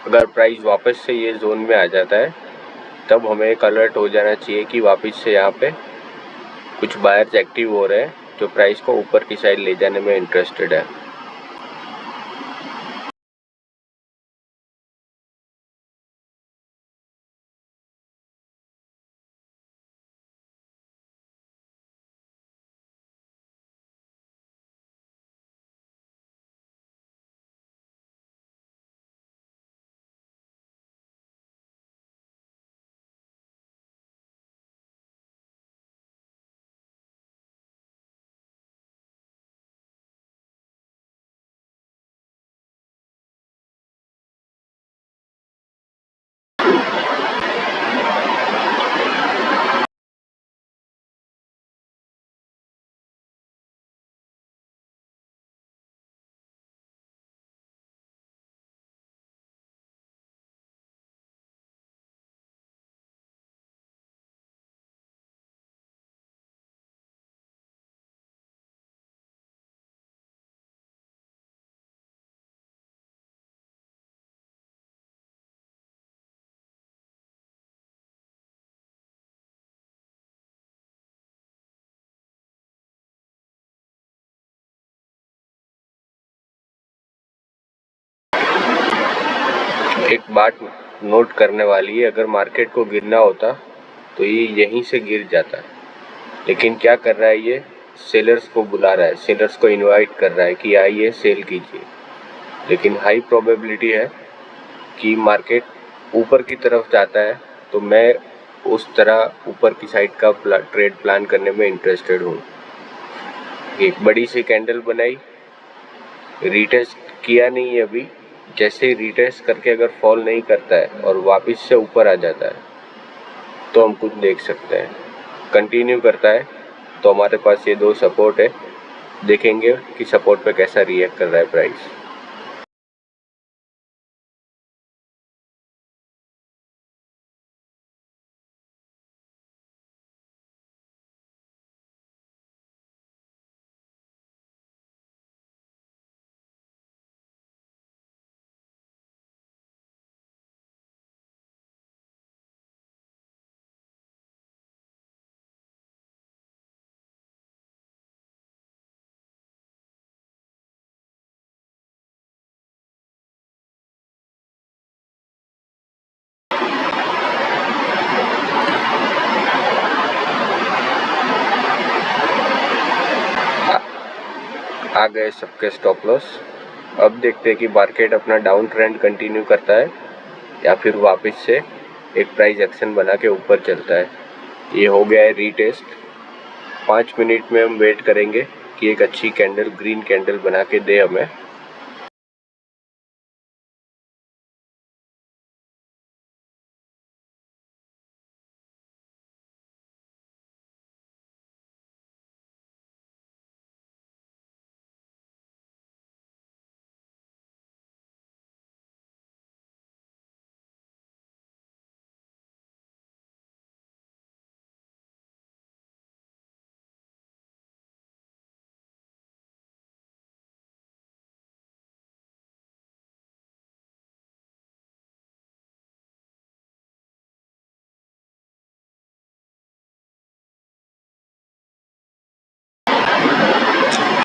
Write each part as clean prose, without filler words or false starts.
अगर प्राइस वापस से ये जोन में आ जाता है तब हमें एक अलर्ट हो जाना चाहिए कि वापस से यहाँ पे कुछ बायर्स एक्टिव हो रहे हैं जो प्राइस को ऊपर की साइड ले जाने में इंटरेस्टेड है। एक बात नोट करने वाली है, अगर मार्केट को गिरना होता तो ये यहीं से गिर जाता, लेकिन क्या कर रहा है ये, सेलर्स को बुला रहा है, सेलर्स को इनवाइट कर रहा है कि आइए सेल कीजिए। लेकिन हाई प्रोबेबिलिटी है कि मार्केट ऊपर की तरफ जाता है तो मैं उस तरह ऊपर की साइड का ट्रेड प्लान करने में इंटरेस्टेड हूँ। एक बड़ी सी कैंडल बनाई, रीटेस्ट किया नहीं है अभी, जैसे ही रीटेस्ट करके अगर फॉल नहीं करता है और वापस से ऊपर आ जाता है तो हम कुछ देख सकते हैं। कंटिन्यू करता है तो हमारे पास ये दो सपोर्ट है, देखेंगे कि सपोर्ट पे कैसा रिएक्ट कर रहा है प्राइस। आ गए सबके स्टॉप लॉस। अब देखते हैं कि मार्केट अपना डाउन ट्रेंड कंटिन्यू करता है या फिर वापस से एक प्राइस एक्शन बना के ऊपर चलता है। ये हो गया है रीटेस्ट। 5 मिनट में हम वेट करेंगे कि एक अच्छी कैंडल, ग्रीन कैंडल बना के दे हमें।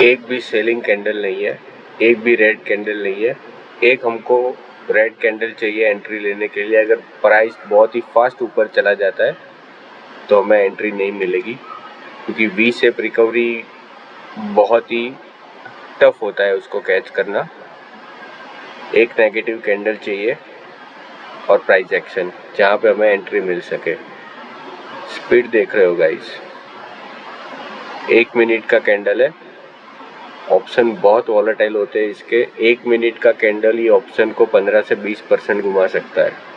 एक भी सेलिंग कैंडल नहीं है, एक भी रेड कैंडल नहीं है। एक हमको रेड कैंडल चाहिए एंट्री लेने के लिए। अगर प्राइस बहुत ही फास्ट ऊपर चला जाता है तो हमें एंट्री नहीं मिलेगी, क्योंकि वी शेप रिकवरी बहुत ही टफ होता है उसको कैच करना। एक नेगेटिव कैंडल चाहिए और प्राइस एक्शन जहाँ पे हमें एंट्री मिल सके। स्पीड देख रहे हो गाइस, 1 मिनट का कैंडल है। ऑप्शन बहुत वॉलेटाइल होते हैं इसके। 1 मिनट का कैंडल ही ऑप्शन को 15 से 20% घुमा सकता है।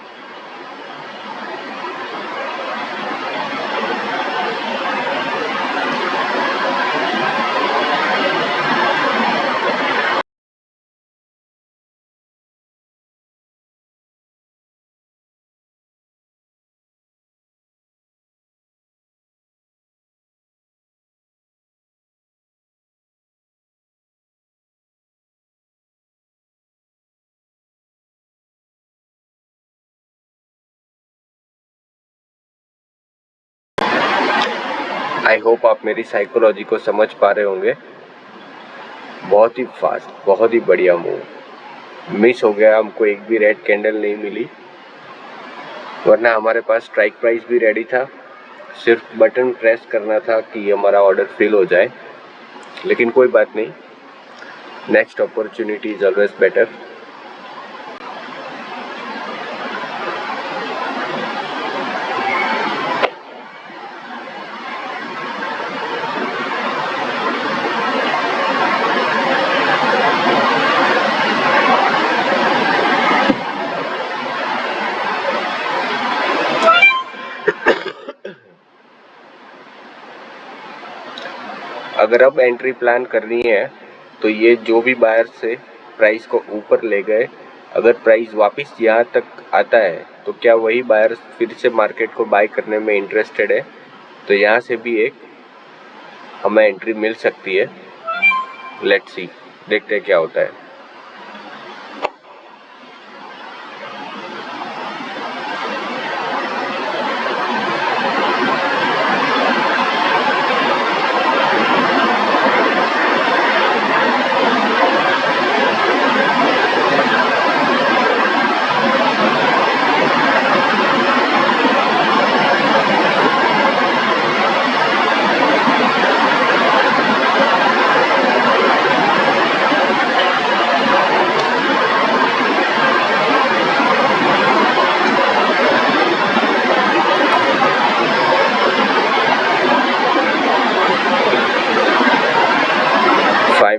आई होप आप मेरी साइकोलॉजी को समझ पा रहे होंगे। बहुत ही फास्ट, बहुत ही बढ़िया मूव। मिस हो गया, हमको एक भी रेड कैंडल नहीं मिली, वरना हमारे पास स्ट्राइक प्राइस भी रेडी था। सिर्फ बटन प्रेस करना था कि हमारा ऑर्डर फिल हो जाए। लेकिन कोई बात नहीं, next opportunity is always better. अगर अब एंट्री प्लान करनी है तो ये जो भी बायर से प्राइस को ऊपर ले गए, अगर प्राइस वापस यहाँ तक आता है तो क्या वही बायर फिर से मार्केट को बाय करने में इंटरेस्टेड है? तो यहाँ से भी एक हमें एंट्री मिल सकती है। लेट्स सी, देखते हैं क्या होता है।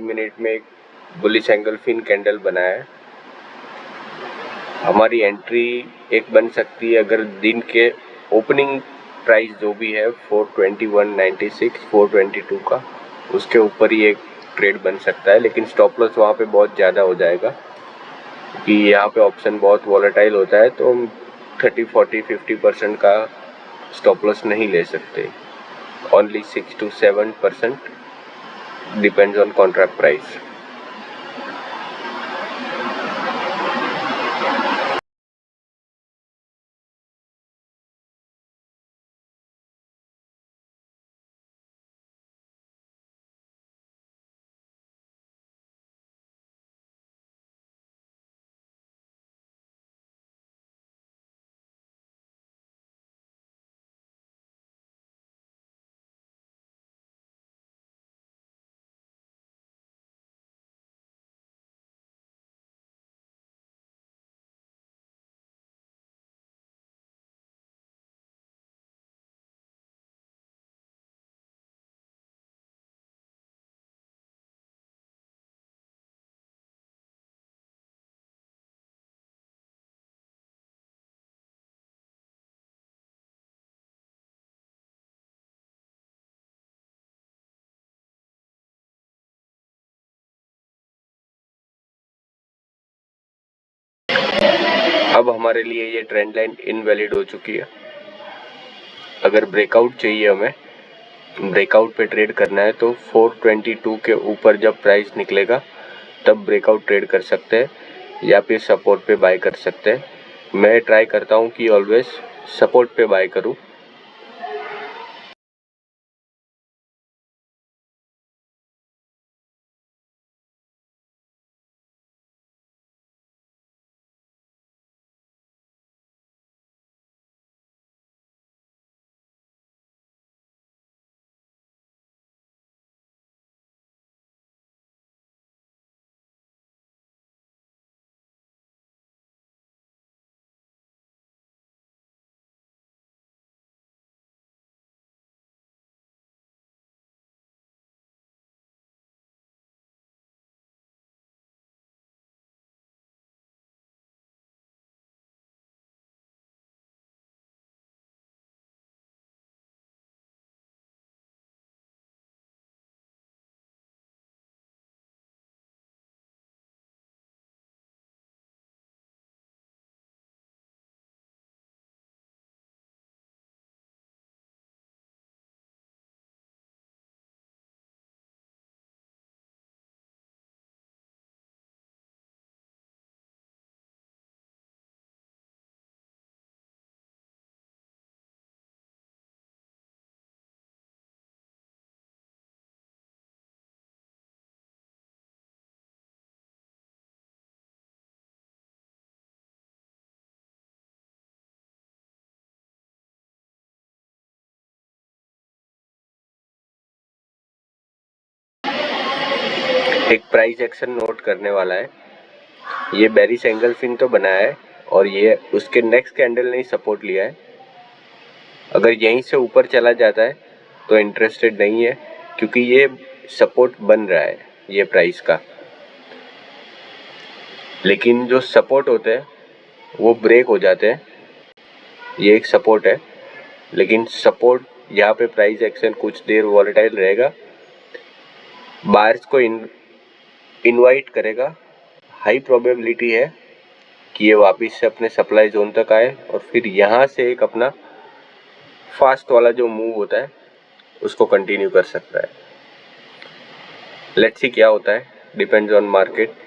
मिनट में एक बुलिश एंगलफिन कैंडल बनाया है। हमारी एंट्री एक बन सकती है अगर दिन के ओपनिंग प्राइस जो भी है 421.96 422 का, उसके ऊपर ही एक ट्रेड बन सकता है। लेकिन स्टॉप लॉस वहाँ पे बहुत ज़्यादा हो जाएगा क्योंकि यहाँ पे ऑप्शन बहुत वॉलेटाइल होता है, तो हम 30, 40, 50% का स्टॉप लॉस नहीं ले सकते। Only 6 to 7% depends on contract price. अब हमारे लिए ये ट्रेंड लाइन इनवैलिड हो चुकी है। अगर ब्रेकआउट चाहिए, हमें ब्रेकआउट पे ट्रेड करना है तो 422 के ऊपर जब प्राइस निकलेगा तब ब्रेकआउट ट्रेड कर सकते हैं या फिर सपोर्ट पे बाय कर सकते हैं। मैं ट्राई करता हूँ कि ऑलवेज सपोर्ट पे बाय करूँ। एक प्राइस एक्शन नोट करने वाला है। ये बेरिश एंगलफिन तो बनाया है और ये उसके नेक्स्ट कैंडल ने सपोर्ट लिया है। अगर यहीं से ऊपर चला जाता है तो इंटरेस्टेड नहीं है, क्योंकि ये सपोर्ट बन रहा है ये प्राइस का। लेकिन जो सपोर्ट होते हैं वो ब्रेक हो जाते हैं। ये एक सपोर्ट है, लेकिन सपोर्ट यहाँ पे प्राइस एक्शन कुछ देर वॉलेटाइल रहेगा, बायर्स को इनवाइट करेगा। हाई प्रोबेबिलिटी है कि ये वापस से अपने सप्लाई जोन तक आए और फिर यहाँ से एक अपना फास्ट वाला जो मूव होता है उसको कंटिन्यू कर सकता है। लेट्स सी क्या होता है, डिपेंड्स ऑन मार्केट।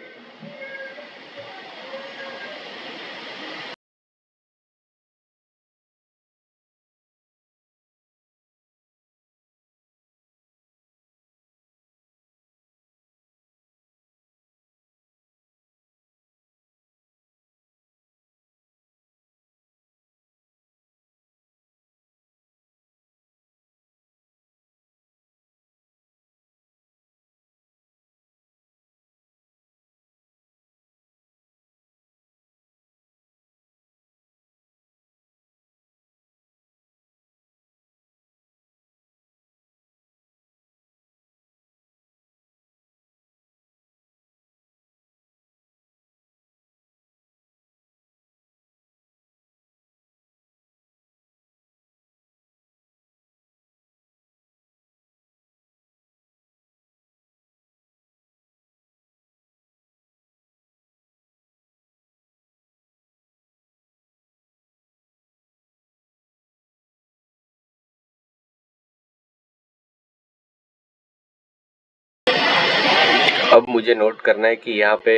अब मुझे नोट करना है कि यहाँ पे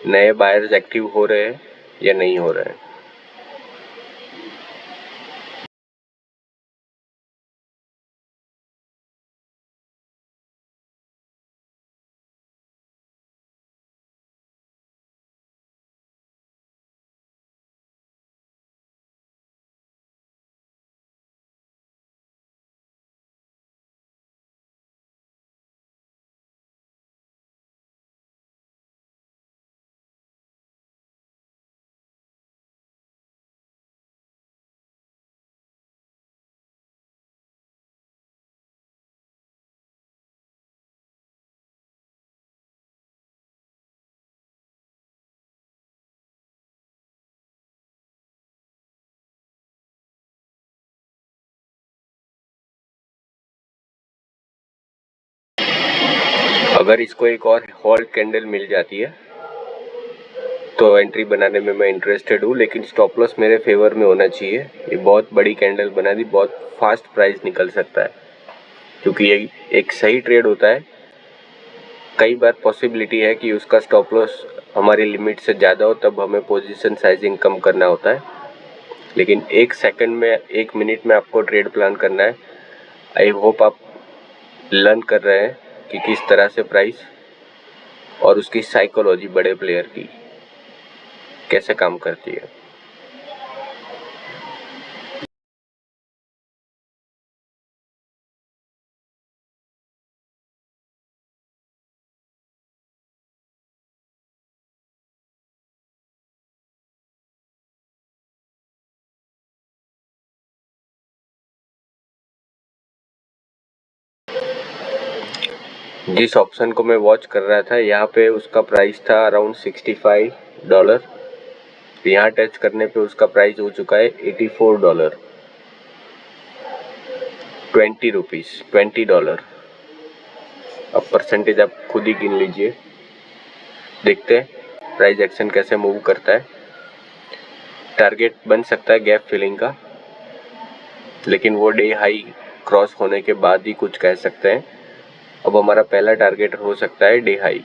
नए बायर्स एक्टिव हो रहे हैं या नहीं हो रहे हैं। अगर इसको एक और होल्ड कैंडल मिल जाती है तो एंट्री बनाने में मैं इंटरेस्टेड हूँ, लेकिन स्टॉप लॉस मेरे फेवर में होना चाहिए। ये बहुत बड़ी कैंडल बना दी, बहुत फास्ट प्राइस निकल सकता है, क्योंकि ये एक सही ट्रेड होता है। कई बार पॉसिबिलिटी है कि उसका स्टॉप लॉस हमारी लिमिट से ज़्यादा हो, तब हमें पोजीशन साइजिंग कम करना होता है। लेकिन एक सेकंड में, एक मिनट में आपको ट्रेड प्लान करना है। आई होप आप लर्न कर रहे हैं कि किस तरह से प्राइस और उसकी साइकोलॉजी बड़े प्लेयर की कैसे काम करती है। जिस ऑप्शन को मैं वॉच कर रहा था, यहाँ पे उसका प्राइस था अराउंड $65। यहाँ टच करने पे उसका प्राइस हो चुका है $84। 20 रुपीज़, $20। अब परसेंटेज आप खुद ही गिन लीजिए। देखते हैं प्राइस एक्शन कैसे मूव करता है। टारगेट बन सकता है गैप फिलिंग का, लेकिन वो डे हाई क्रॉस होने के बाद ही कुछ कह सकते हैं। अब हमारा पहला टारगेट हो सकता है डे हाई।